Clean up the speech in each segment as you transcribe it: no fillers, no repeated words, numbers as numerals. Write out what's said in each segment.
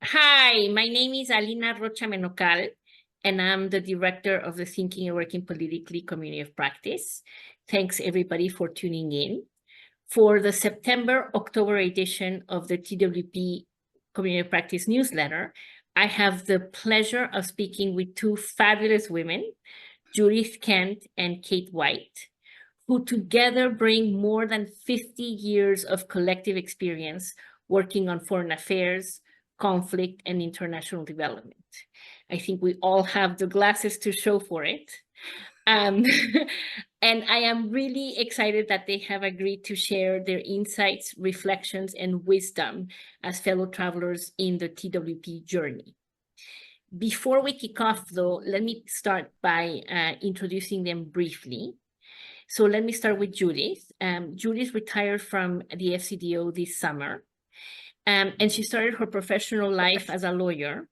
Hi, my name is Alina Rocha Menocal, and I'm the director of the Thinking and Working Politically Community of Practice. Thanks everybody for tuning in. For the September-October edition of the TWP Community of Practice newsletter, I have the pleasure of speaking with two fabulous women, Judith Kent and Kate Whyte, who together bring more than 50 years of collective experience working on foreign affairs, conflict, and international development. I think we all have the glasses to show for it. And I am really excited that they have agreed to share their insights, reflections, and wisdom as fellow travelers in the TWP journey. Before we kick off, though, let me start by introducing them briefly. So let me start with Judith. Judith retired from the FCDO this summer, and she started her professional life as a lawyer,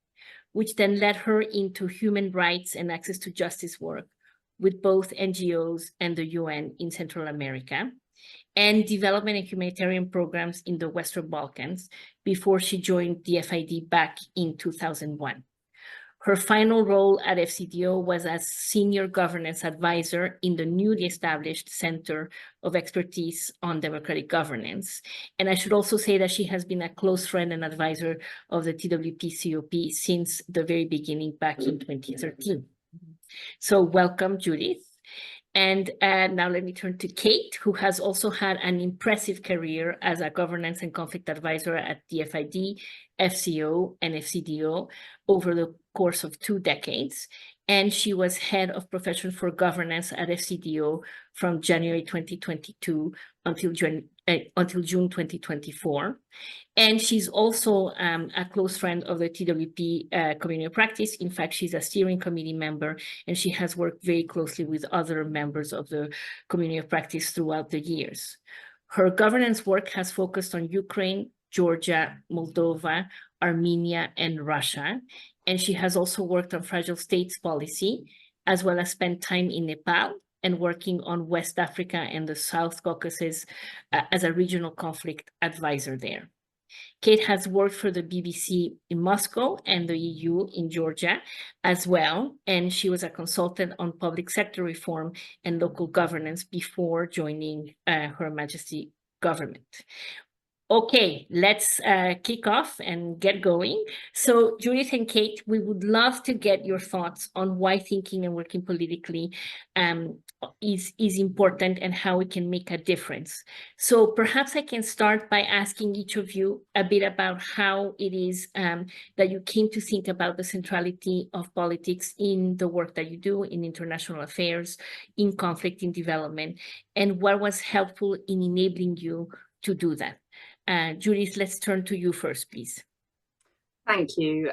which then led her into human rights and access to justice work with both NGOs and the UN in Central America, and development and humanitarian programs in the Western Balkans before she joined DFID back in 2001. Her final role at FCDO was as Senior Governance Advisor in the newly established Center of Expertise on Democratic Governance. And I should also say that she has been a close friend and advisor of the TWP-COP since the very beginning back in 2013. So welcome, Judith. And now let me turn to Kate, who has also had an impressive career as a governance and conflict advisor at DFID, FCO, and FCDO over the course of 2 decades. And she was head of profession for governance at FCDO from January 2022 until June 2024. And she's also a close friend of the TWP Community of Practice. In fact, she's a steering committee member, and she has worked very closely with other members of the Community of Practice throughout the years. Her governance work has focused on Ukraine, Georgia, Moldova, Armenia, and Russia. And she has also worked on fragile states policy, as well as spent time in Nepal and working on West Africa and the South Caucasus as a regional conflict advisor there. Kate has worked for the BBC in Moscow and the EU in Georgia as well, and she was a consultant on public sector reform and local governance before joining Her Majesty government. Okay, let's kick off and get going. So Judith and Kate, we would love to get your thoughts on why thinking and working politically is important and how it can make a difference. So perhaps I can start by asking each of you a bit about how it is that you came to think about the centrality of politics in the work that you do in international affairs, in conflict, in development, and what was helpful in enabling you to do that. Judith, let's turn to you first, please. Thank you,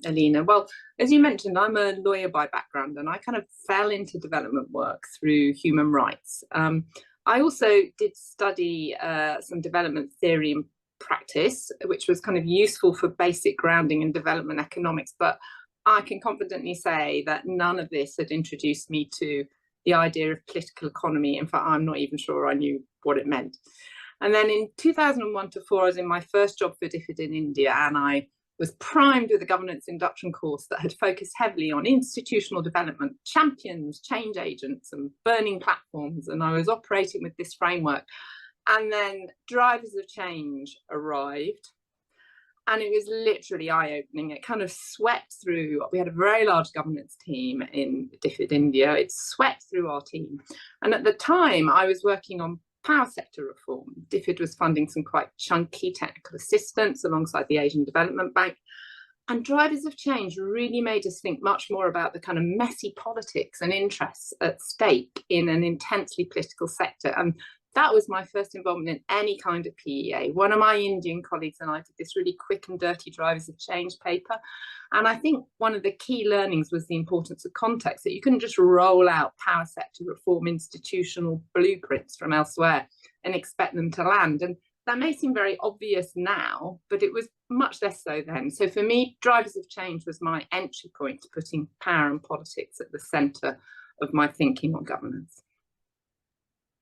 Alina. Well, as you mentioned, I'm a lawyer by background, and I kind of fell into development work through human rights. I also did study some development theory and practice, which was kind of useful for basic grounding in development economics. But I can confidently say that none of this had introduced me to the idea of political economy. In fact, I'm not even sure I knew what it meant. And then in 2001 to 4, I was in my first job for DFID in India, and I was primed with a governance induction course that had focused heavily on institutional development, champions, change agents, and burning platforms. And I was operating with this framework. And then drivers of change arrived, and it was literally eye-opening. It kind of swept through. We had a very large governance team in DFID India. It swept through our team. And at the time, I was working on power sector reform. DFID was funding some quite chunky technical assistance alongside the Asian Development Bank. And drivers of change really made us think much more about the kind of messy politics and interests at stake in an intensely political sector. And that was my first involvement in any kind of PEA. One of my Indian colleagues and I did this really quick and dirty drivers of change paper. And I think one of the key learnings was the importance of context, that you couldn't just roll out power sector reform institutional blueprints from elsewhere and expect them to land. And that may seem very obvious now, but it was much less so then. So for me, drivers of change was my entry point to putting power and politics at the centre of my thinking on governance.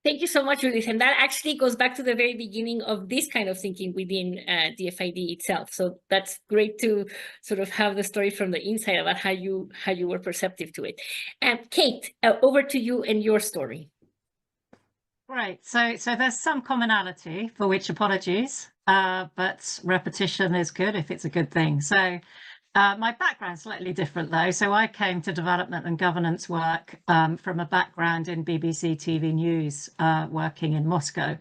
Thank you so much, Judith. And that actually goes back to the very beginning of this kind of thinking within DFID itself. So that's great to sort of have the story from the inside about how you were perceptive to it. Kate, over to you and your story. Right. So there's some commonality, for which apologies, but repetition is good if it's a good thing. So my background's slightly different, though. So I came to development and governance work from a background in BBC TV News, working in Moscow.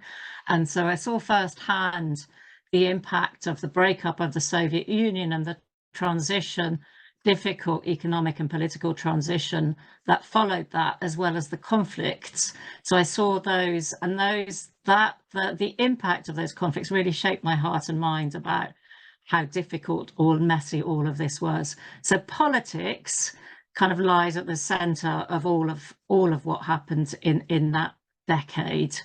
And so I saw firsthand the impact of the breakup of the Soviet Union and the transition, difficult economic and political transition that followed that, as well as the conflicts. So I saw those, and the impact of those conflicts really shaped my heart and mind about how difficult or messy all of this was. So politics kind of lies at the center of all of what happened in that decade.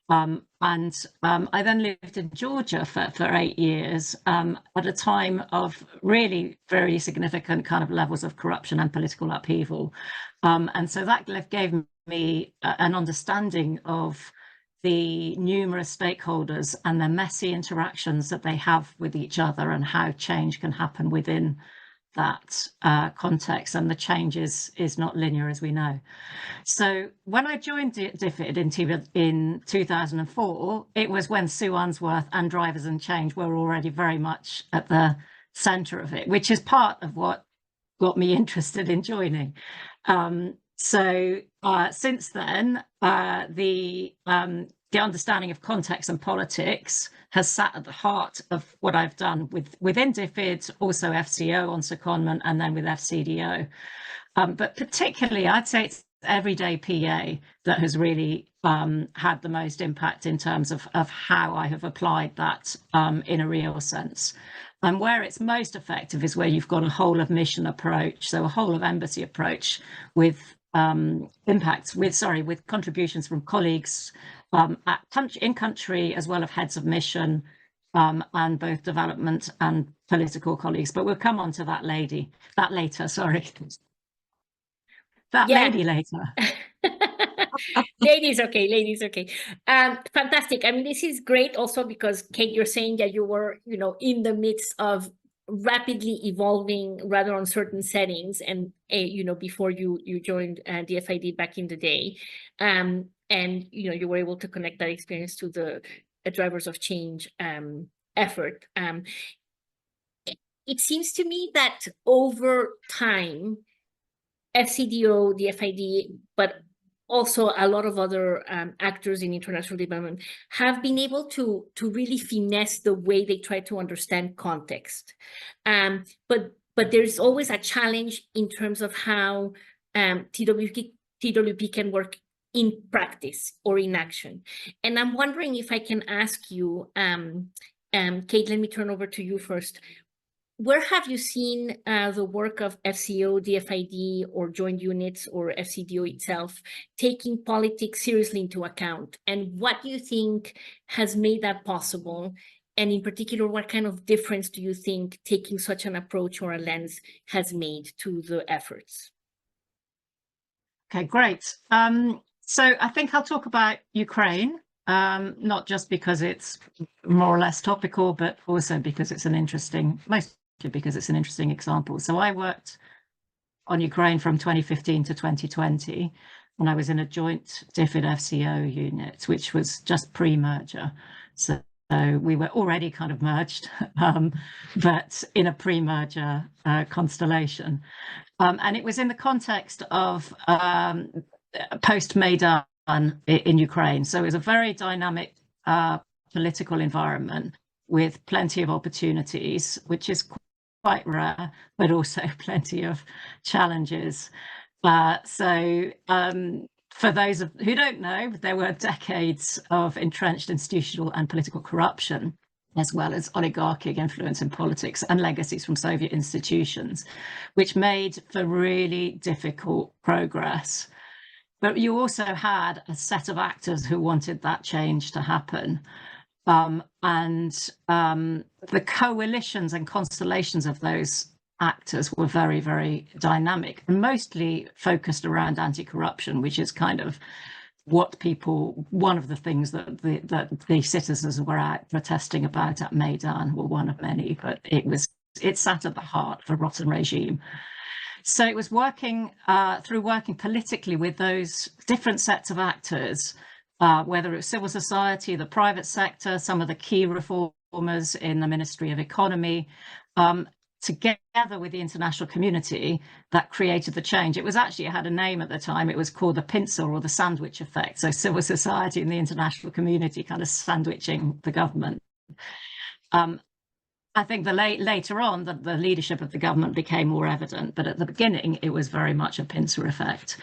I then lived in Georgia for 8 years at a time of really very significant kind of levels of corruption and political upheaval. And so that gave me an understanding of the numerous stakeholders and the messy interactions that they have with each other and how change can happen within that context. And the change is not linear, as we know. So when I joined DFID in 2004, it was when Sue Unsworth and Drivers and Change were already very much at the center of it, which is part of what got me interested in joining. Since then, the understanding of context and politics has sat at the heart of what I've done within DFID, also FCO on secondment, and then with FCDO. But particularly, I'd say it's everyday PA that has really had the most impact in terms of how I have applied that in a real sense. And where it's most effective is where you've got a whole of mission approach, so a whole of embassy approach with with contributions from colleagues in country, as well as heads of mission and both development and political colleagues. But we'll come on to that later. Lady later. Ladies, okay. Fantastic. I mean, this is great also because, Kate, you're saying that you were, in the midst of rapidly evolving, rather uncertain settings, and before you joined DFID back in the day, and you were able to connect that experience to the Drivers of Change effort. It seems to me that over time, FCDO, DFID, but also a lot of other actors in international development have been able to really finesse the way they try to understand context. But there's always a challenge in terms of how TWP can work in practice or in action. And I'm wondering if I can ask you, Kate, let me turn over to you first. Where have you seen the work of FCO, DFID, or joint units, or FCDO itself, taking politics seriously into account? And what do you think has made that possible? And in particular, what kind of difference do you think taking such an approach or a lens has made to the efforts? Okay, great. So I think I'll talk about Ukraine, not just because it's more or less topical, but also because it's because it's an interesting example. So I worked on Ukraine from 2015 to 2020 when I was in a joint DFID FCO unit, which was just pre-merger. So we were already kind of merged, but in a pre-merger constellation. And it was in the context of post-Maidan in Ukraine. So it was a very dynamic political environment with plenty of opportunities, which is quite rare, but also plenty of challenges. For those who don't know, there were decades of entrenched institutional and political corruption, as well as oligarchic influence in politics and legacies from Soviet institutions, which made for really difficult progress. But you also had a set of actors who wanted that change to happen. The coalitions and constellations of those actors were very, very dynamic, and mostly focused around anti-corruption, which is kind of one of the things that the citizens were out protesting about at Maidan, well, one of many, but it sat at the heart of a rotten regime. So it was working through working politically with those different sets of actors, whether it was civil society, the private sector, some of the key reformers in the Ministry of Economy, together with the international community, that created the change. It had a name at the time. It was called the pincer or the sandwich effect. So civil society and the international community kind of sandwiching the government. I think later on the leadership of the government became more evident, but at the beginning it was very much a pincer effect.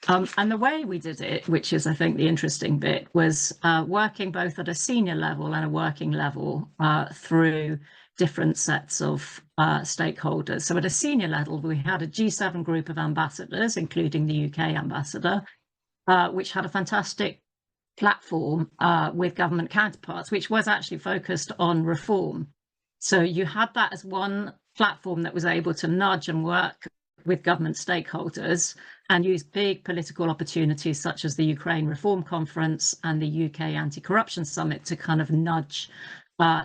And the way we did it, which is I think the interesting bit, was working both at a senior level and a working level through different sets of stakeholders. So at a senior level, we had a G7 group of ambassadors, including the UK ambassador, which had a fantastic platform with government counterparts, which was actually focused on reform. So you had that as one platform that was able to nudge and work with government stakeholders and use big political opportunities such as the Ukraine Reform Conference and the UK Anti-Corruption Summit to kind of nudge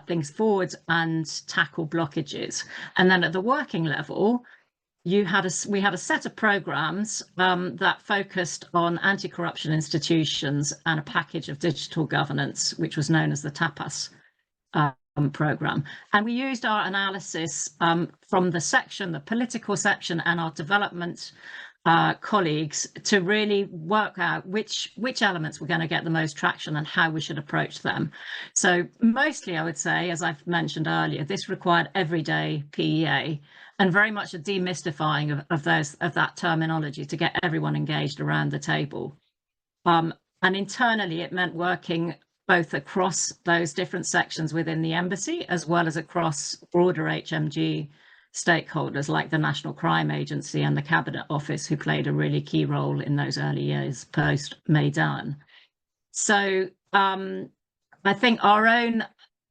things forward and tackle blockages. And then at the working level, we had a set of programs that focused on anti-corruption institutions and a package of digital governance, which was known as the TAPAS program. And we used our analysis from the political section and our development colleagues to really work out which elements were going to get the most traction and how we should approach them. So mostly, I would say, as I've mentioned earlier, this required everyday PEA and very much a demystifying of that terminology to get everyone engaged around the table. And internally, it meant working both across those different sections within the embassy, as well as across broader HMG stakeholders like the National Crime Agency and the Cabinet Office, who played a really key role in those early years post-Maidan. So I think our own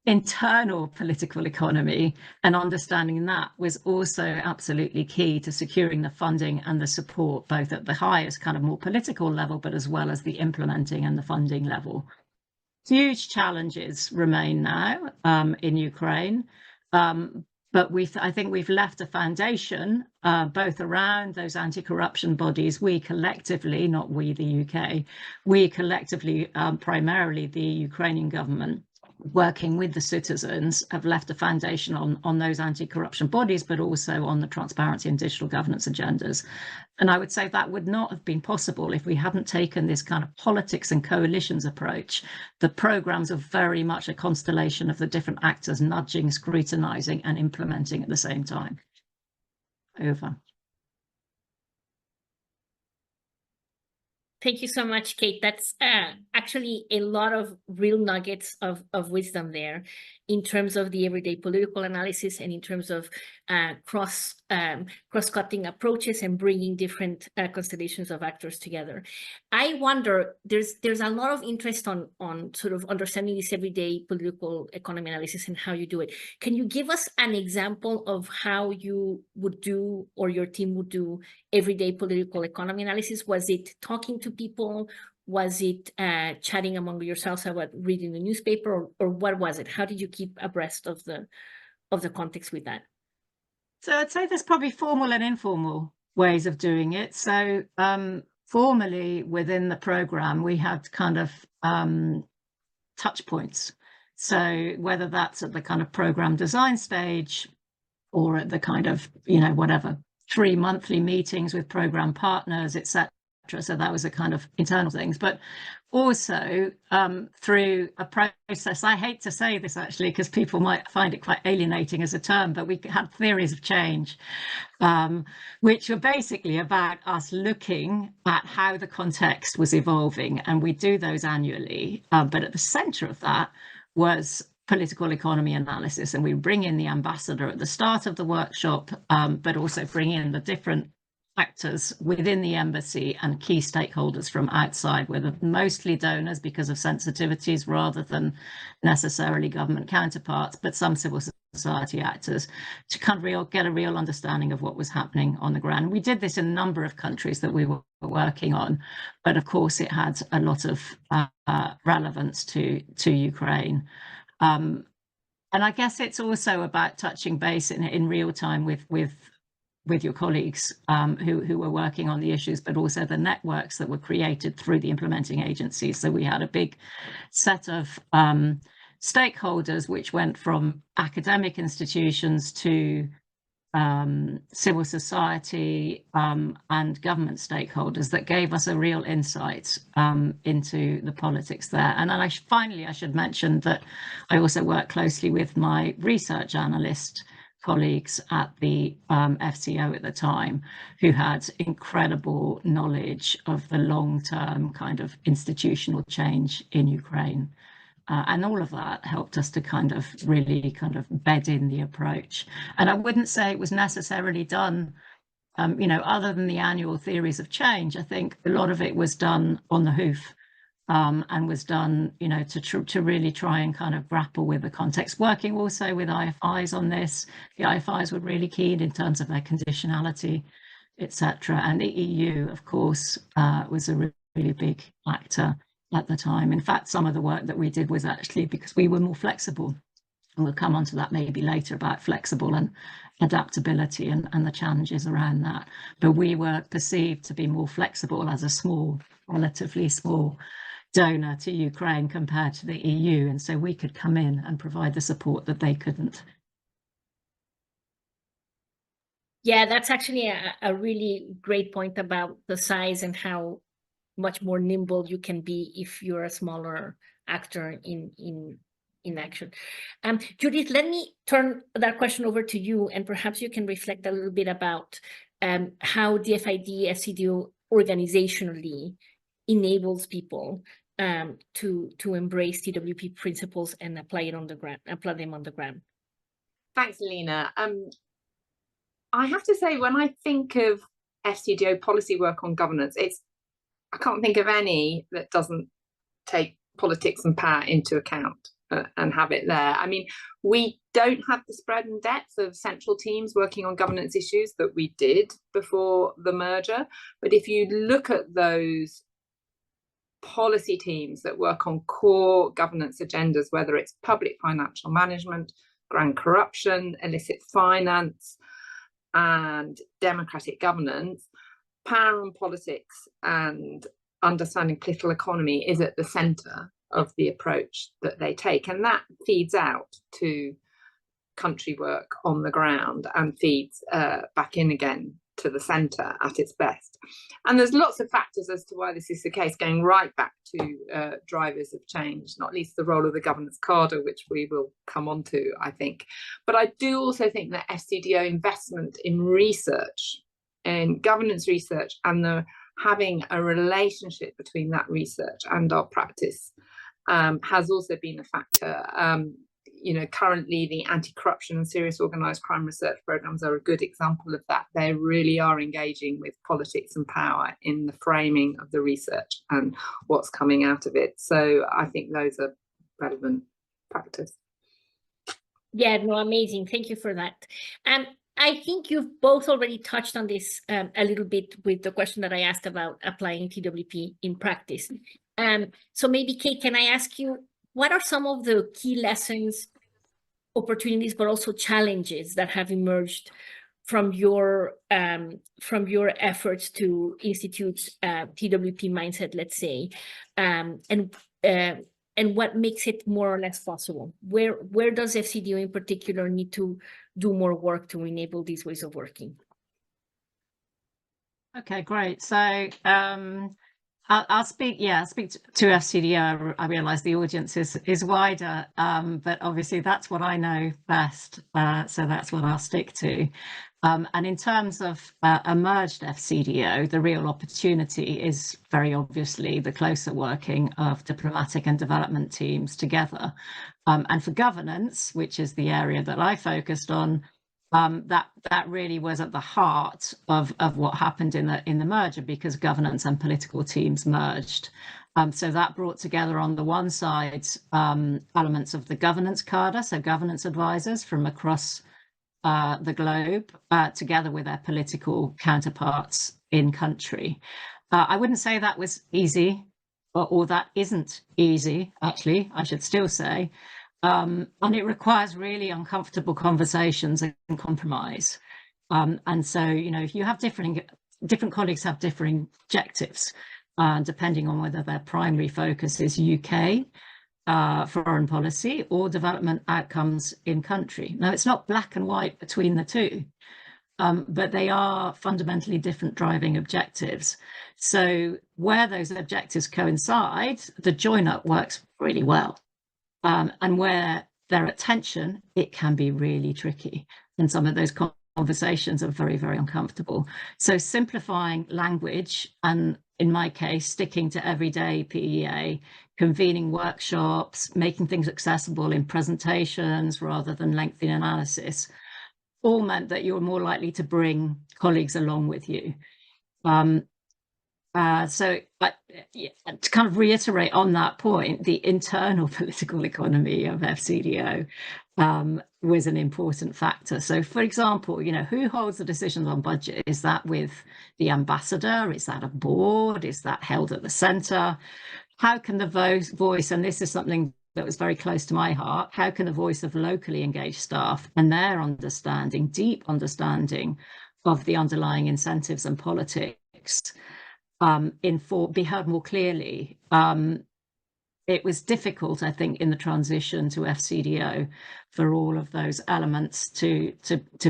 internal political economy and understanding that was also absolutely key to securing the funding and the support, both at the highest kind of more political level, but as well as the implementing and the funding level. Huge challenges remain now in Ukraine, but I think we've left a foundation both around those anti-corruption bodies. We collectively, not we, the UK, we collectively, primarily the Ukrainian government, working with the citizens, have left a foundation on those anti-corruption bodies, but also on the transparency and digital governance agendas. And I would say that would not have been possible if we hadn't taken this kind of politics and coalitions approach. The programs are very much a constellation of the different actors nudging, scrutinizing, and implementing at the same time. Over. Thank you so much, Kate. That's actually a lot of real nuggets of wisdom there in terms of the everyday political analysis and in terms of cross-cutting approaches and bringing different constellations of actors together. I wonder, there's a lot of interest on sort of understanding this everyday political economy analysis and how you do it. Can you give us an example of how you would do, or your team would do, everyday political economy analysis? Was it talking to people? Was it chatting among yourselves about reading the newspaper, or what was it? How did you keep abreast of the context with that? So I'd say there's probably formal and informal ways of doing it. So formally within the program, we had kind of touch points. So whether that's at the kind of program design stage or at the kind of, whatever, 3 monthly meetings with program partners, etc. So that was a kind of internal things, but also through a process. I hate to say this actually, because people might find it quite alienating as a term, but we had theories of change, which were basically about us looking at how the context was evolving. And we do those annually. But at the center of that was political economy analysis. And we bring in the ambassador at the start of the workshop, but also bring in the different actors within the embassy and key stakeholders from outside, whether mostly donors because of sensitivities rather than necessarily government counterparts, but some civil society actors to kind of get a real understanding of what was happening on the ground. We did this in a number of countries that we were working on, but of course it had a lot of relevance to Ukraine. And I guess it's also about touching base in real time with your colleagues who were working on the issues, but also the networks that were created through the implementing agencies. So we had a big set of stakeholders, which went from academic institutions to civil society and government stakeholders that gave us a real insight into the politics there. And then finally, I should mention that I also work closely with my research analyst colleagues at the FCO at the time, who had incredible knowledge of the long-term kind of institutional change in Ukraine. And all of that helped us to kind of really kind of bed in the approach. And I wouldn't say it was necessarily done, other than the annual theories of change. I think a lot of it was done on the hoof. And was done, to really try and kind of grapple with the context, working also with IFIs on this. The IFIs were really keen in terms of their conditionality, etc. And the EU, of course, was a really big actor at the time. In fact, some of the work that we did was actually because we were more flexible. And we'll come on to that maybe later about flexible and adaptability and the challenges around that. But we were perceived to be more flexible as a relatively small donor to Ukraine compared to the EU, and so we could come in and provide the support that they couldn't. Yeah, that's actually a really great point about the size and how much more nimble you can be if you're a smaller actor in action. Judith, let me turn that question over to you, and perhaps you can reflect a little bit about how DFID, FCDO organizationally enables people to embrace TWP principles and apply them on the ground. Thanks, Alina. I have to say, when I think of FCDO policy work on governance, I can't think of any that doesn't take politics and power into account and have it there. I mean, we don't have the spread and depth of central teams working on governance issues that we did before the merger. But if you look at those policy teams that work on core governance agendas, whether it's public financial management, grand corruption, illicit finance, and democratic governance, power and politics and understanding political economy is at the centre of the approach that they take. And that feeds out to country work on the ground and feeds back in again to the centre at its best. And there's lots of factors as to why this is the case, going right back to drivers of change, not least the role of the governance cadre, which we will come on to, I think. But I do also think that FCDO investment in research, in governance research, and having a relationship between that research and our practice has also been a factor. Currently the anti-corruption and serious organised crime research programmes are a good example of that. They really are engaging with politics and power in the framing of the research and what's coming out of it. So I think those are relevant factors. Yeah, no, amazing. Thank you for that. I think you've both already touched on this a little bit with the question that I asked about applying TWP in practice. So maybe, Kate, can I ask you, what are some of the key lessons, opportunities, but also challenges that have emerged from your efforts to institute TWP mindset, let's say, and what makes it more or less possible? Where does FCDO in particular need to do more work to enable these ways of working? Okay, great. So I'll speak to FCDO. I realise the audience is wider, but obviously that's what I know best, so that's what I'll stick to. And in terms of a merged FCDO, the real opportunity is very obviously the closer working of diplomatic and development teams together. And for governance, which is the area that I focused on, that really was at the heart of what happened in the merger, because governance and political teams merged. So that brought together on the one side elements of the governance cadre, so governance advisors from across the globe, together with their political counterparts in country. I wouldn't say that was easy, or that isn't easy, actually, I should still say. And it requires really uncomfortable conversations and compromise. And so, you know, if you have different colleagues have differing objectives, depending on whether their primary focus is UK foreign policy or development outcomes in country. Now, it's not black and white between the two, but they are fundamentally different driving objectives. So where those objectives coincide, the join-up works really well. And where they're at tension, it can be really tricky. And some of those conversations are very, very uncomfortable. So simplifying language, and in my case, sticking to everyday PEA, convening workshops, making things accessible in presentations rather than lengthy analysis, all meant that you were more likely to bring colleagues along with you. So to kind of reiterate on that point, the internal political economy of FCDO was an important factor. So, for example, you know, who holds the decisions on budget? Is that with the ambassador? Is that a board? Is that held at the centre? How can the voice, and this is something that was very close to my heart, how can the voice of locally engaged staff and their understanding, deep understanding of the underlying incentives and politics be heard more clearly? It was difficult, I think, in the transition to FCDO for all of those elements to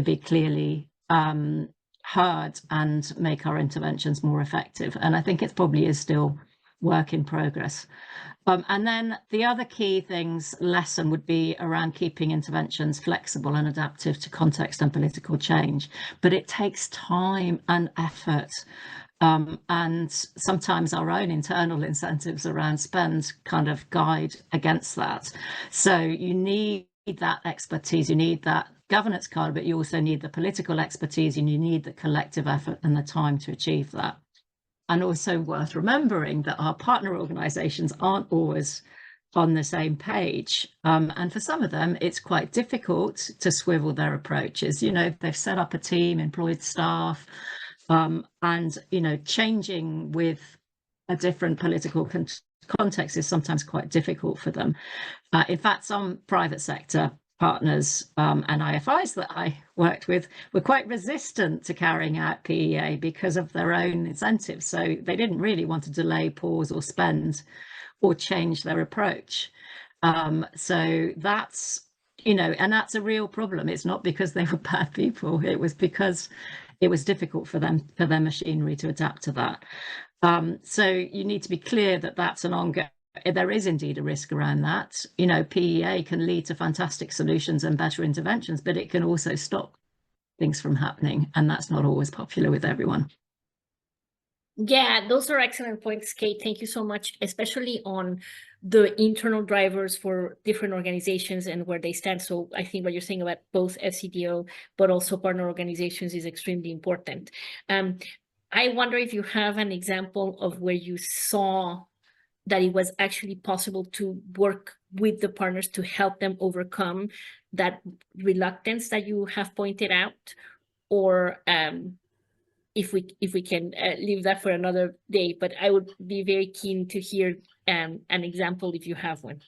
be clearly heard and make our interventions more effective. And I think it probably is still work in progress. And then the other key lesson would be around keeping interventions flexible and adaptive to context and political change. But it takes time and effort. And sometimes our own internal incentives around spend kind of guide against that. So you need that expertise, you need that governance card, but you also need the political expertise, and you need the collective effort and the time to achieve that. And also worth remembering that our partner organisations aren't always on the same page. And for some of them, it's quite difficult to swivel their approaches. You know, they've set up a team, employed staff, and, you know, changing with a different political context is sometimes quite difficult for them. In fact, some private sector partners and IFIs that I worked with were quite resistant to carrying out PEA because of their own incentives. So they didn't really want to delay, pause, or spend or change their approach. So that's, you know, and that's a real problem. It's not because they were bad people. It was because it was difficult for them, for their machinery to adapt to that. So you need to be clear that that's an ongoing, there is indeed a risk around that. You know, PEA can lead to fantastic solutions and better interventions, but it can also stop things from happening. And that's not always popular with everyone. Yeah, those are excellent points, Kate. Thank you so much, especially on the internal drivers for different organizations and where they stand. So I think what you're saying about both FCDO, but also partner organizations is extremely important. I wonder if you have an example of where you saw that it was actually possible to work with the partners to help them overcome that reluctance that you have pointed out, or if we can leave that for another day. But I would be very keen to hear an example if you have one.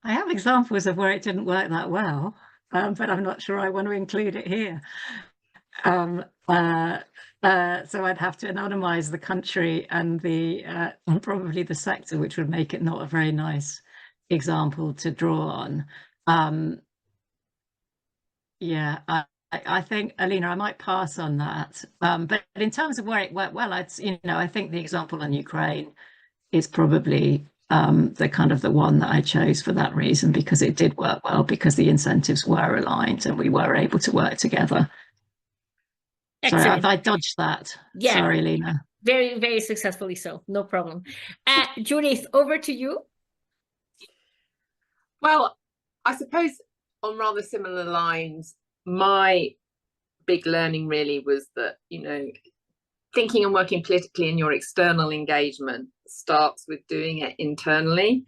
I have examples of where it didn't work that well, but I'm not sure I want to include it here. So I'd have to anonymize the country and and probably the sector, which would make it not a very nice example to draw on. Yeah, I think, Alina, I might pass on that. But in terms of where it worked well, I think the example on Ukraine is probably the one that I chose for that reason, because it did work well, because the incentives were aligned and we were able to work together. Excellent. Sorry if I dodged that. Yeah. Sorry, Lena. Very, very successfully so. No problem. Judith, over to you. Well, I suppose on rather similar lines, my big learning really was that, you know, thinking and working politically in your external engagement starts with doing it internally.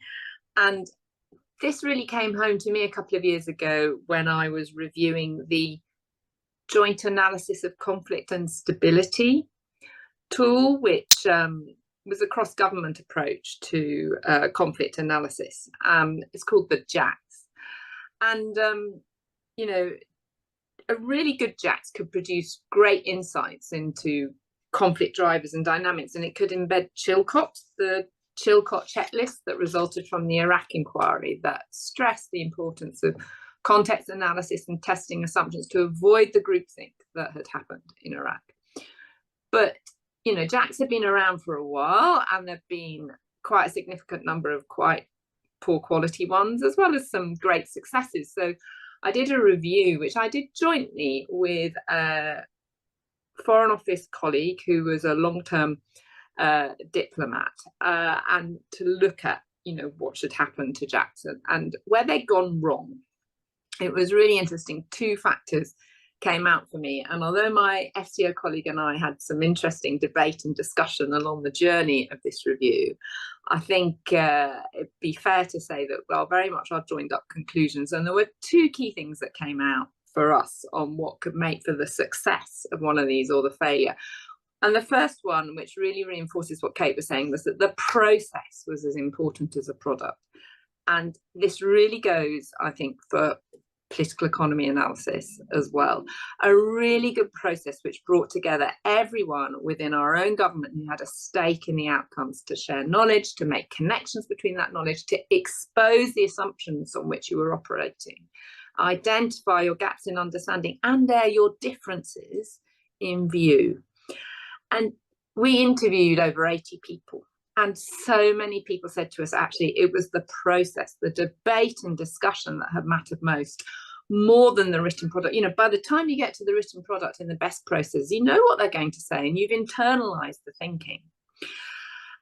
And this really came home to me a couple of years ago when I was reviewing the Joint Analysis of Conflict and Stability tool, which was a cross-government approach to conflict analysis. It's called the JAX. And, you know, a really good JAX could produce great insights into conflict drivers and dynamics, and it could embed Chilcot, the Chilcot checklist that resulted from the Iraq inquiry that stressed the importance of context analysis and testing assumptions to avoid the groupthink that had happened in Iraq. But, you know, JAX have been around for a while, and there've been quite a significant number of quite poor quality ones, as well as some great successes. So I did a review, which I did jointly with a Foreign Office colleague who was a long-term diplomat, and to look at, you know, what should happen to JAX and where they'd gone wrong. It was really interesting. Two factors came out for me, and although my FCO colleague and I had some interesting debate and discussion along the journey of this review, I think it'd be fair to say that, well, very much I've joined up conclusions, and there were two key things that came out for us on what could make for the success of one of these or the failure. And the first one, which really reinforces what Kate was saying, was that the process was as important as a product. And this really goes, I think, for political economy analysis as well. A really good process which brought together everyone within our own government who had a stake in the outcomes to share knowledge, to make connections between that knowledge, to expose the assumptions on which you were operating, identify your gaps in understanding, and bear your differences in view. And we interviewed over 80 people. And so many people said to us, actually, it was the process, the debate and discussion that had mattered most, more than the written product. You know, by the time you get to the written product in the best process, you know what they're going to say and you've internalized the thinking.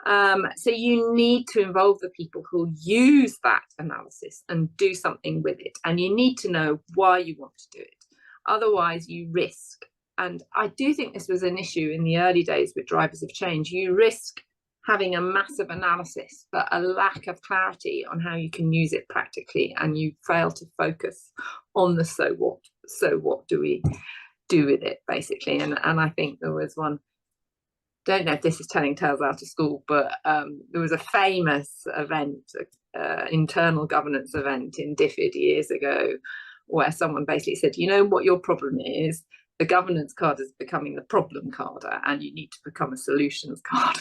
So you need to involve the people who use that analysis and do something with it. And you need to know why you want to do it. Otherwise, you risk. And I do think this was an issue in the early days with drivers of change. You risk having a massive analysis, but a lack of clarity on how you can use it practically, and you fail to focus on the so what. So what do we do with it, basically? And I think there was one, don't know if this is telling tales out of school, but there was a famous event, internal governance event in DFID years ago, where someone basically said, you know what your problem is? The governance card is becoming the problem card, and you need to become a solutions card.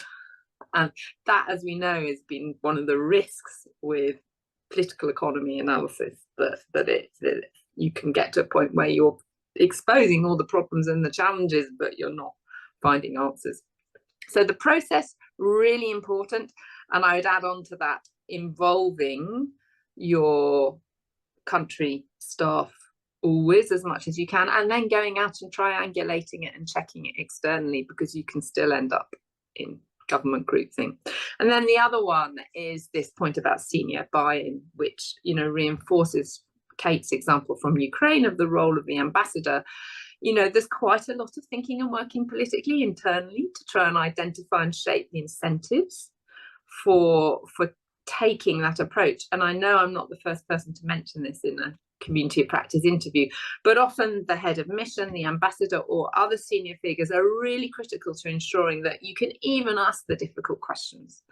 And that, as we know, has been one of the risks with political economy analysis, that you can get to a point where you're exposing all the problems and the challenges, but you're not finding answers. So the process, really important. And I would add on to that, involving your country staff always as much as you can, and then going out and triangulating it and checking it externally, because you can still end up in government groupthink. And then the other one is this point about senior buy-in, which, you know, reinforces Kate's example from Ukraine of the role of the ambassador. You know, there's quite a lot of thinking and working politically internally to try and identify and shape the incentives for taking that approach. And I know I'm not the first person to mention this in a community of practice interview, but often the head of mission, the ambassador, or other senior figures are really critical to ensuring that you can even ask the difficult questions,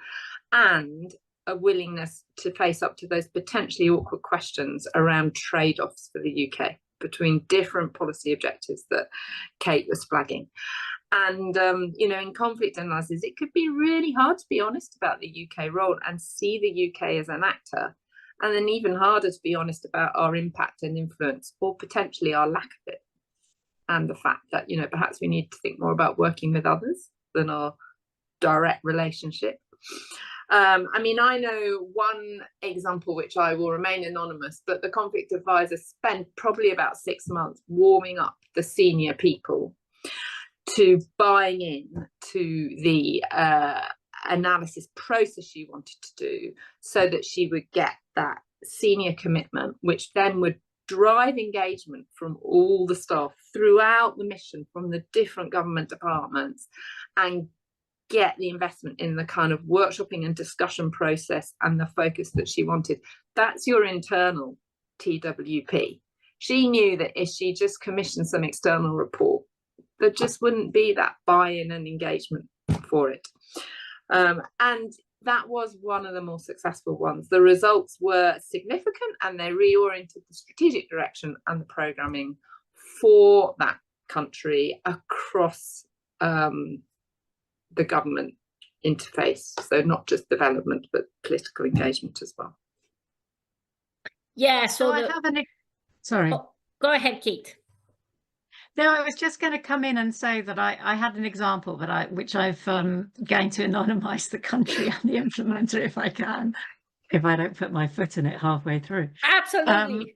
and a willingness to face up to those potentially awkward questions around trade-offs for the UK between different policy objectives that Kate was flagging. And, you know, in conflict analysis, it could be really hard to be honest about the UK role and see the UK as an actor, and then even harder to be honest about our impact and influence, or potentially our lack of it, and the fact that, you know, perhaps we need to think more about working with others than our direct relationship. I mean, I know one example, which I will remain anonymous, but the conflict advisor spent probably about 6 months warming up the senior people to buying in to the analysis process she wanted to do, so that she would get that senior commitment, which then would drive engagement from all the staff throughout the mission, from the different government departments, and get the investment in the kind of workshopping and discussion process and the focus that she wanted. That's your internal TWP. She knew that if she just commissioned some external report, there just wouldn't be that buy-in and engagement for it. And that was one of the more successful ones. The results were significant, and they reoriented the strategic direction and the programming for that country across the government interface. So not just development, but political engagement as well. Yeah, So I have sorry. Oh, go ahead, Kate. No, I was just going to come in and say that I had an example that which I've going to anonymise the country and the implementer if I can, if I don't put my foot in it halfway through. Absolutely.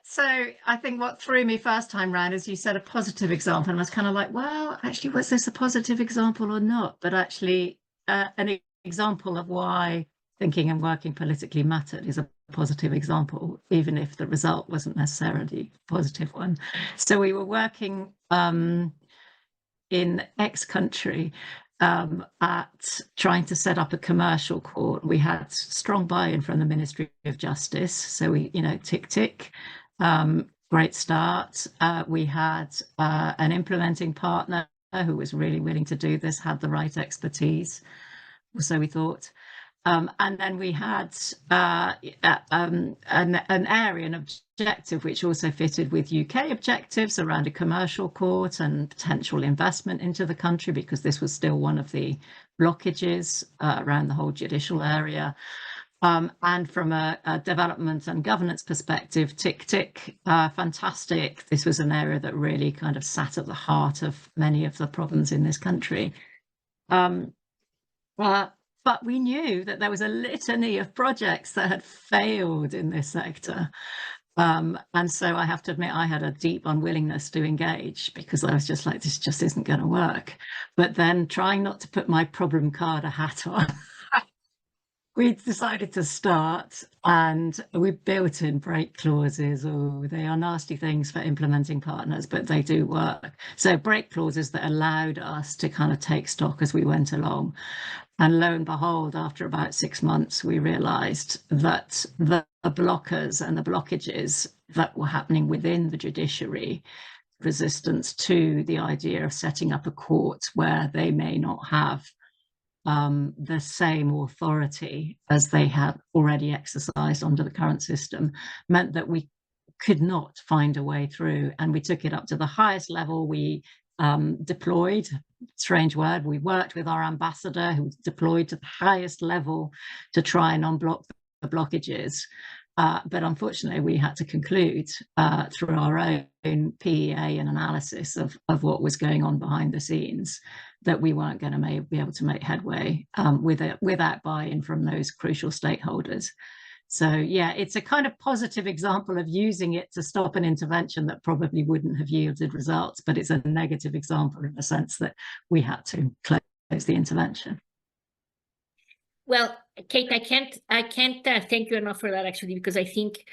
So I think what threw me first time round is you said a positive example, and I was kind of like, well, actually, was this a positive example or not? But actually, an example of why thinking and working politically mattered is a positive example, even if the result wasn't necessarily a positive one. So we were working in X country at trying to set up a commercial court. We had strong buy-in from the Ministry of Justice. So we, tick, great start. We had an implementing partner who was really willing to do this, had the right expertise, so we thought. And then we had an area, an objective, which also fitted with UK objectives around a commercial court and potential investment into the country, because this was still one of the blockages around the whole judicial area. And from a development and governance perspective, tick, fantastic. This was an area that really kind of sat at the heart of many of the problems in this country. But we knew that there was a litany of projects that had failed in this sector. And so I have to admit, I had a deep unwillingness to engage, because I was just like, this just isn't going to work. But then, trying not to put my problem card a hat on, we decided to start, and we built in break clauses. Oh, they are nasty things for implementing partners, but they do work. So break clauses that allowed us to kind of take stock as we went along. And lo and behold, after about 6 months, we realised that the blockers and the blockages that were happening within the judiciary, resistance to the idea of setting up a court where they may not have the same authority as they had already exercised under the current system, meant that we could not find a way through. And we took it up to the highest level. We deployed, strange word, we worked with our ambassador, who was deployed to the highest level to try and unblock the blockages. But unfortunately, we had to conclude through our own PEA and analysis of what was going on behind the scenes, that we weren't going to be able to make headway without buy-in from those crucial stakeholders. So yeah, it's a kind of positive example of using it to stop an intervention that probably wouldn't have yielded results, but it's a negative example in the sense that we had to close the intervention. Well, Kate, I can't thank you enough for that, actually, because I think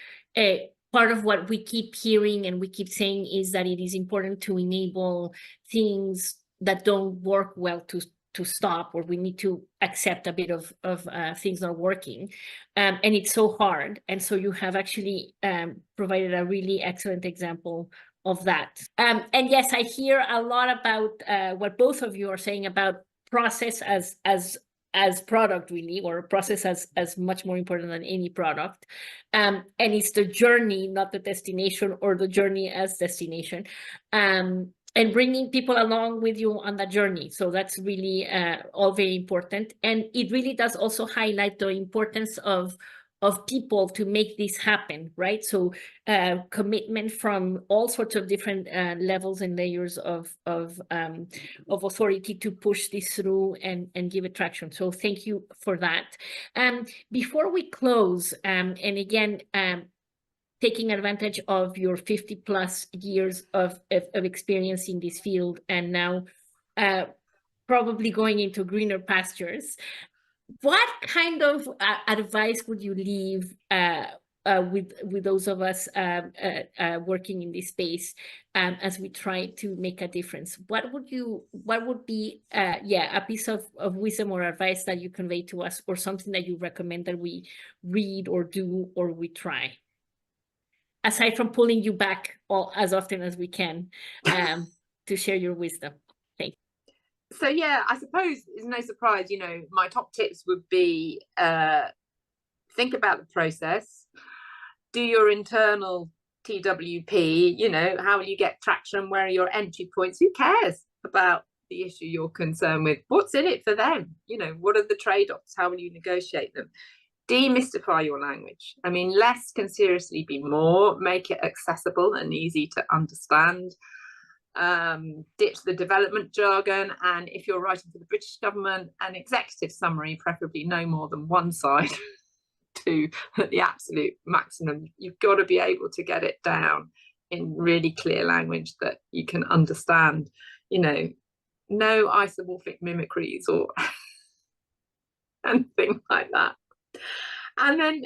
part of what we keep hearing and we keep saying is that it is important to enable things that don't work well to stop, or we need to accept a bit of things not working, and it's so hard. And so you have actually provided a really excellent example of that. And yes, I hear a lot about what both of you are saying about process as product, really, or process as much more important than any product. And it's the journey, not the destination, or the journey as destination. And bringing people along with you on that journey. So that's really all very important. And it really does also highlight the importance of people to make this happen, right? So commitment from all sorts of different levels and layers of authority to push this through and give it traction. So thank you for that. Before we close, and again, taking advantage of your 50+ years of experience in this field, and now probably going into greener pastures, what kind of advice would you leave with those of us working in this space as we try to make a difference. What would be a piece of wisdom or advice that you convey to us, or something that you recommend that we read or do or we try, aside from pulling you back as often as we can to share your wisdom? Thank you. So yeah, I suppose it's no surprise, you know, my top tips would be think about the process, do your internal TWP, you know, how will you get traction, where are your entry points, who cares about the issue you're concerned with, what's in it for them, you know, what are the trade-offs, how will you negotiate them? Demystify your language. I mean, less can seriously be more. Make it accessible and easy to understand. Ditch the development jargon, and if you're writing for the British government, an executive summary, preferably no more than one side, to the absolute maximum. You've got to be able to get it down in really clear language that you can understand, you know, no isomorphic mimicries or anything like that. And then,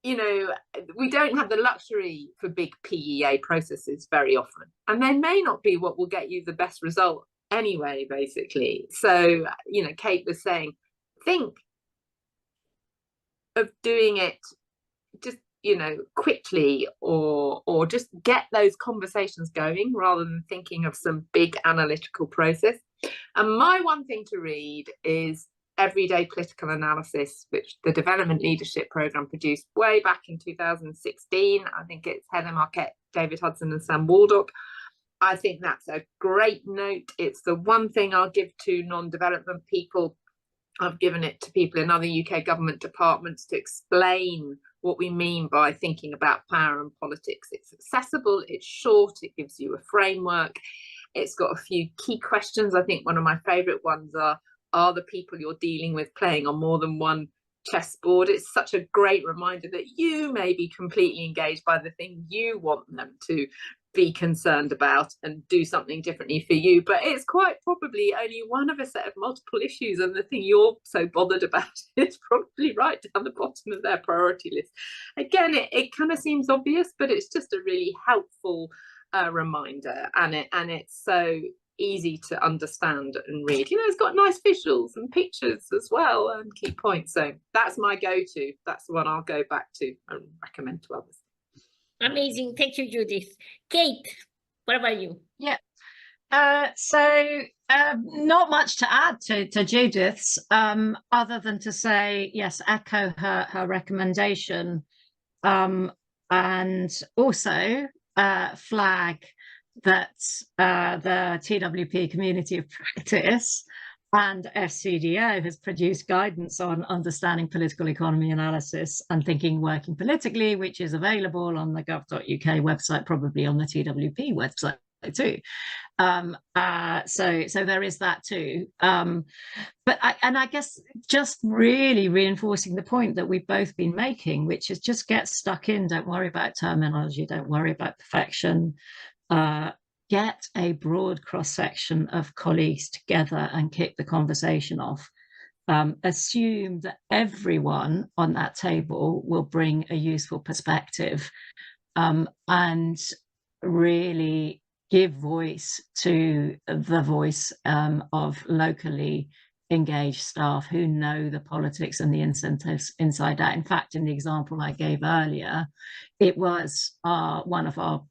you know, we don't have the luxury for big PEA processes very often, and they may not be what will get you the best result anyway, basically. So, you know, Kate was saying, think of doing it just, you know, quickly, or just get those conversations going rather than thinking of some big analytical process. And my one thing to read is Everyday Political Analysis, which the Development Leadership Programme produced way back in 2016. I think it's Helen Marquette, David Hudson and Sam Waldock. I think that's a great note. It's the one thing I'll give to non-development people. I've given it to people in other UK government departments to explain what we mean by thinking about power and politics. It's accessible, it's short, it gives you a framework. It's got a few key questions. I think one of my favourite ones are the people you're dealing with playing on more than one chessboard? It's such a great reminder that you may be completely engaged by the thing you want them to be concerned about and do something differently for you, but it's quite probably only one of a set of multiple issues, and the thing you're so bothered about is probably right down the bottom of their priority list. Again, it kind of seems obvious, but it's just a really helpful reminder, and it's so easy to understand and read. You know, it's got nice visuals and pictures as well, and key points. So that's my go-to. That's the one I'll go back to and recommend to others. Amazing. Thank you, Judith. Kate, what about you? Yeah. So not much to add to Judith's, other than to say, yes, echo her recommendation, and also flag that the TWP Community of Practice and FCDO has produced guidance on understanding political economy analysis and thinking working politically, which is available on the gov.uk website, probably on the TWP website too. So there is that too. But I guess just really reinforcing the point that we've both been making, which is just get stuck in, don't worry about terminology, don't worry about perfection. Get a broad cross-section of colleagues together and kick the conversation off. Assume that everyone on that table will bring a useful perspective, and really give voice to the voice of locally engaged staff who know the politics and the incentives inside out. In fact, in the example I gave earlier, it was one of our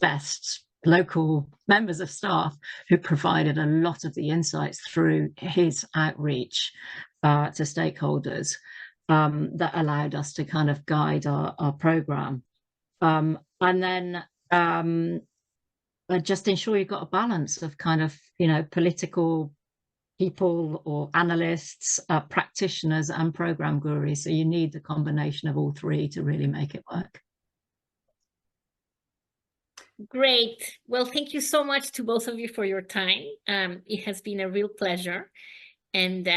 best local members of staff who provided a lot of the insights through his outreach to stakeholders that allowed us to kind of guide our programme. And then just ensure you've got a balance of kind of, you know, political people or analysts, practitioners and programme gurus. So you need the combination of all three to really make it work. Great. Well, thank you so much to both of you for your time. It has been a real pleasure. And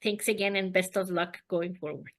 thanks again, and best of luck going forward.